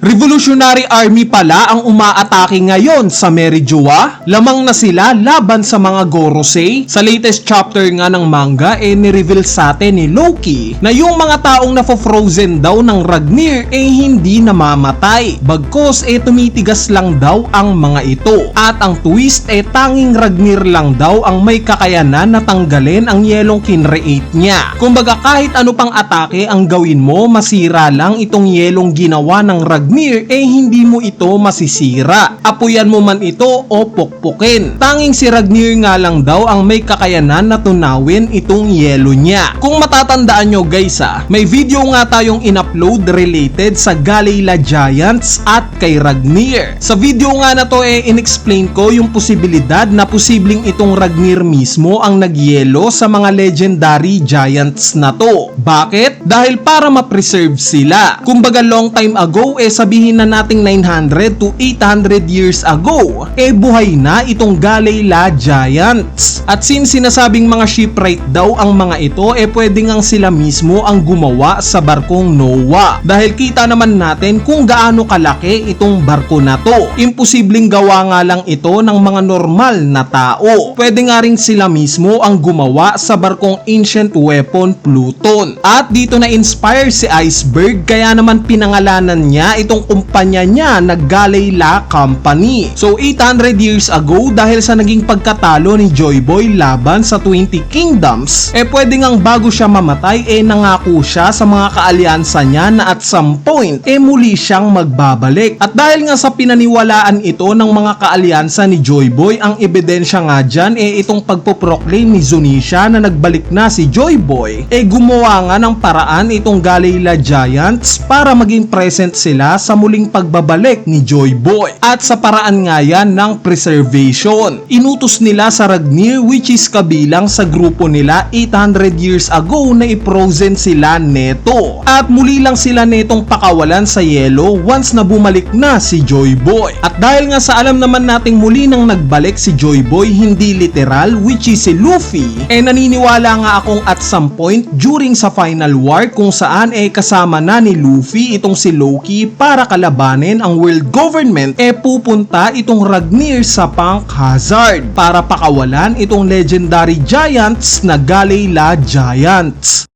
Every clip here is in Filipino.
Revolutionary Army pala ang umaatake ngayon sa Merijoa. Lamang na sila laban sa mga Gorosei. Sa latest chapter nga ng manga ni-reveal sa atin ni Loki na yung mga taong nafo-frozen daw ng Ragnir hindi namamatay. Bagkos tumitigas lang daw ang mga ito. At ang twist tanging Ragnir lang daw ang may kakayanan na tanggalin ang yelong kinreate niya. Kumbaga kahit ano pang atake ang gawin mo, masira lang itong yelong ginawa ng Ragnir hindi mo ito masisira. Apuyan mo man ito o pukpukin. Tanging si Ragnir nga lang daw ang may kakayanan na tunawin itong yelo niya. Kung matatandaan nyo guys may video nga tayong in-upload related sa Galeila Giants at kay Ragnir. Sa video nga na to in-explain ko yung posibilidad na posibleng itong Ragnir mismo ang nagyelo sa mga legendary giants na to. Bakit? Dahil para ma-preserve sila. Kumbaga long time ago sabihin na nating 900 to 800 years ago buhay na itong Galeila Giants. At since sinasabing mga shipwright daw ang mga ito pwede ngang sila mismo ang gumawa sa barkong Noah. Dahil kita naman natin kung gaano kalaki itong barko na to. Imposibleng gawa nga lang ito ng mga normal na tao. Pwede nga rin sila mismo ang gumawa sa barkong ancient weapon Pluton. At dito na inspire si Iceberg kaya naman pinangalanan niya itong kumpanya niya na Galeila Company. So 800 years ago dahil sa naging pagkatalo ni Joy Boy laban sa 20 Kingdoms pwede ngang bago siya mamatay nangako siya sa mga kaalyansa niya na at some point muli siyang magbabalik. At dahil nga sa pinaniwalaan ito ng mga kaalyansa ni Joy Boy, ang ebidensya nga dyan itong pagpoproclaim ni Zunisha na nagbalik na si Joy Boy gumawa nga ng paraan itong Galeila Giants para maging present sila sa muling pagbabalik ni Joy Boy. At sa paraan nga yan ng preservation, inutos nila sa Ragnir which is kabilang sa grupo nila 800 years ago na i-frozen sila neto. At muli lang sila netong pakawalan sa yelo once na bumalik na si Joy Boy. At dahil nga sa alam naman nating muli nang nagbalik si Joy Boy hindi literal which is si Luffy, naniniwala nga akong at some point during sa final war kung saan kasama na ni Luffy itong si Loki para kalabanin ang world government pupunta itong Ragnir sa Punk Hazard para pakawalan itong legendary giants na Galeila Giants.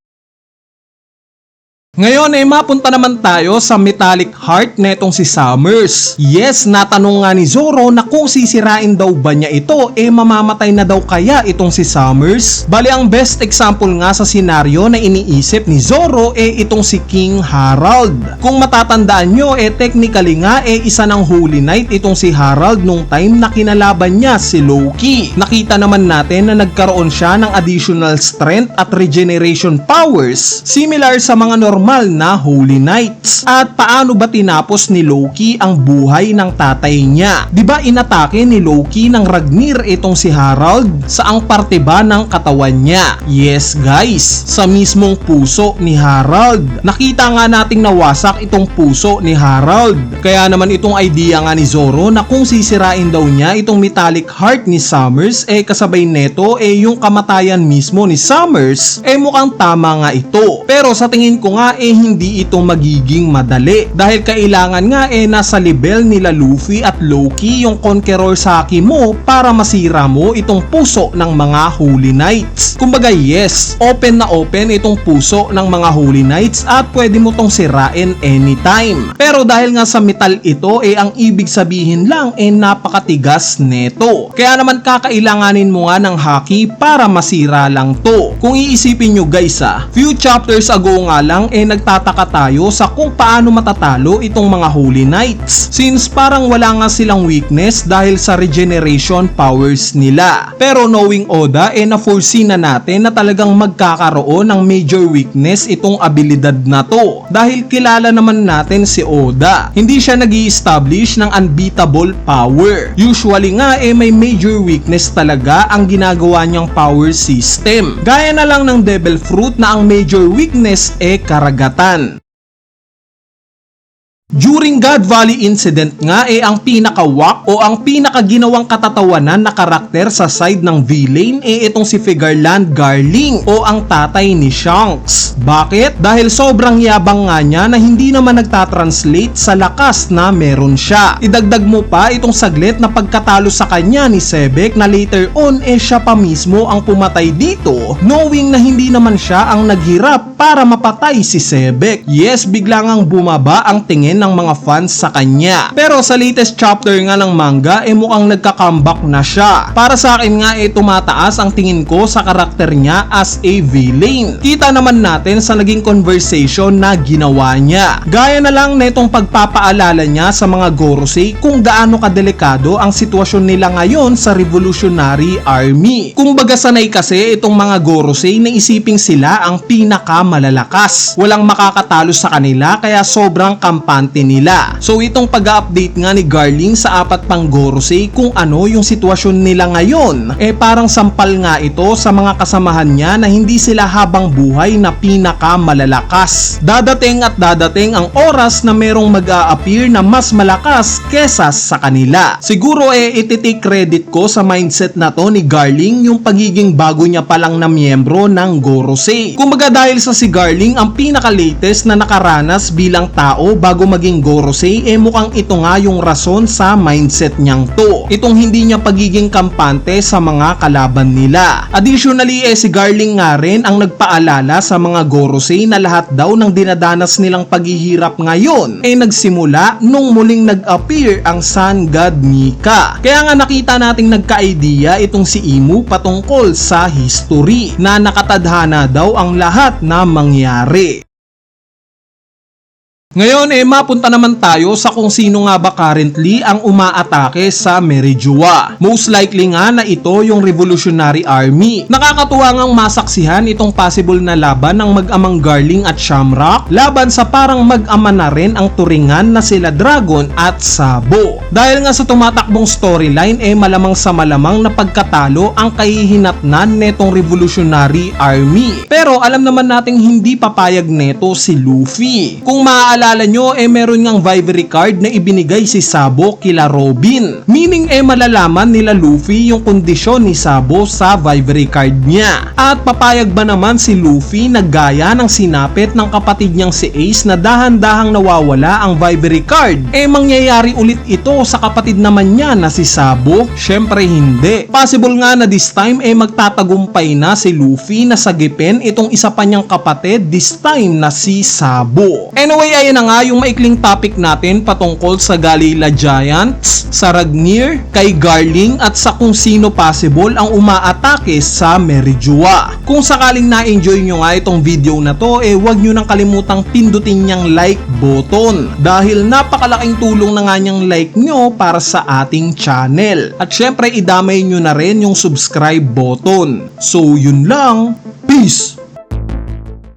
Ngayon mapunta naman tayo sa metallic heart netong si Summers. Yes, natanong nga ni Zoro na kung sisirain daw ba niya ito mamamatay na daw kaya itong si Summers? Bali ang best example nga sa senaryo na iniisip ni Zoro itong si King Harald. Kung matatandaan nyo technically nga isa ng Holy Knight itong si Harald nung time na kinalaban niya si Loki. Nakita naman natin na nagkaroon siya ng additional strength at regeneration powers similar sa mga normal na Holy Knights. At paano ba tinapos ni Loki ang buhay ng tatay niya? Diba inatake ni Loki ng Ragnir itong si Harald? Saang parte ba ng katawan niya? Yes guys, sa mismong puso ni Harald. Nakita nga nating nawasak itong puso ni Harald. Kaya naman itong idea nga ni Zoro na kung sisirain daw niya itong metallic heart ni Summers kasabay neto yung kamatayan mismo ni Summers mukhang tama nga ito. Pero sa tingin ko nga hindi ito magiging madali dahil kailangan nga nasa level nila Luffy at Loki yung Conqueror Saki mo para masira mo itong puso ng mga Holy Knights. Kumbaga yes, open na open itong puso ng mga Holy Knights at pwede mo tong sirain anytime. Pero dahil nga sa metal ito ang ibig sabihin lang napakatigas neto. Kaya naman kakailanganin mo nga ng haki para masira lang to. Kung iisipin nyo guys few chapters ago nga lang nagtataka tayo sa kung paano matatalo itong mga Holy Knights since parang wala nga silang weakness dahil sa regeneration powers nila. Pero knowing Oda na-foresee na natin na talagang magkakaroon ng major weakness itong abilidad na to dahil kilala naman natin si Oda. Hindi siya nag-i-establish ng unbeatable power. Usually nga may major weakness talaga ang ginagawa niyang power system. Gaya na lang ng Devil Fruit na ang major weakness karagatan. During God Valley incident nga ang pinakawak o ang pinakaginawang katatawanan na karakter sa side ng villain itong si Figarland Garling o ang tatay ni Shanks. Bakit? Dahil sobrang yabang nga niya na hindi naman nagtatranslate sa lakas na meron siya. Idagdag mo pa itong saglit na pagkatalo sa kanya ni Sebek na later on siya pa mismo ang pumatay dito, knowing na hindi naman siya ang naghirap para mapatay si Sebek. Yes, bigla ngang bumaba ang tingin ng mga fans sa kanya. Pero sa latest chapter nga ng manga mukhang nagka-comeback na siya. Para sa akin nga tumataas ang tingin ko sa karakter niya as a villain. Kita naman natin sa naging conversation na ginawa niya. Gaya na lang na itong pagpapaalala niya sa mga Gorosei kung gaano kadelikado ang sitwasyon nila ngayon sa Revolutionary Army. Kumbaga sanay kasi itong mga Gorosei na isiping sila ang pinakamalalakas. Walang makakatalo sa kanila kaya sobrang kampante nila. So itong pag-update nga ni Garling sa 4 pang Gorosei kung ano yung sitwasyon nila ngayon parang sampal nga ito sa mga kasamahan niya na hindi sila habang buhay na pinakamalalakas. Dadating at dadating ang oras na merong mag-a-appear na mas malakas kesa sa kanila. Siguro ititake credit ko sa mindset na to ni Garling yung pagiging bago niya palang na miyembro ng Gorosei. Kumbaga dahil sa si Garling ang pinaka-latest na nakaranas bilang tao bago maging Gorosei mukhang ito nga yung rason sa mindset niyang to. Itong hindi niya pagiging kampante sa mga kalaban nila. Additionally si Garling nga rin ang nagpaalala sa mga Gorosei na lahat daw ng dinadanas nilang paghihirap ngayon nagsimula nung muling nag-appear ang Sun God Mika. Kaya nga nakita nating nagka-idea itong si Imu patungkol sa history na nakatadhana daw ang lahat na mangyari. Ngayon mapunta naman tayo sa kung sino nga ba currently ang umaatake sa Merijoa. Most likely nga na ito yung Revolutionary Army. Nakakatuwa ngang masaksihan itong possible na laban ng mag-amang Garling at Shamrock laban sa parang mag-ama na rin ang turingan na sila Dragon at Sabo. Dahil nga sa tumatakbong storyline malamang sa malamang na pagkatalo ang kahihinatnan netong Revolutionary Army. Pero alam naman nating hindi papayag neto si Luffy. Kung alala nyo, meron ngang Vivery card na ibinigay si Sabo kila Robin. Meaning malalaman nila Luffy yung kondisyon ni Sabo sa Vivery card niya. At papayag ba naman si Luffy na gaya ng sinapit ng kapatid niyang si Ace na dahan-dahang nawawala ang Vivery card? Mangyayari ulit ito sa kapatid naman niya na si Sabo? Syempre hindi. Possible nga na this time magtatagumpay na si Luffy na sagipin itong isa pa niyang kapatid, this time na si Sabo. Anyway, ayun na nga yung maikling topic natin patungkol sa Galila Giants, sa Ragnir, kay Garling at sa kung sino possible ang umaatake sa Merijoa. Kung sakaling na-enjoy nyo nga itong video na to, huwag nyo nang kalimutang pindutin niyang like button dahil napakalaking tulong na nga niyang like nyo para sa ating channel. At syempre idamay nyo na rin yung subscribe button. So yun lang, peace!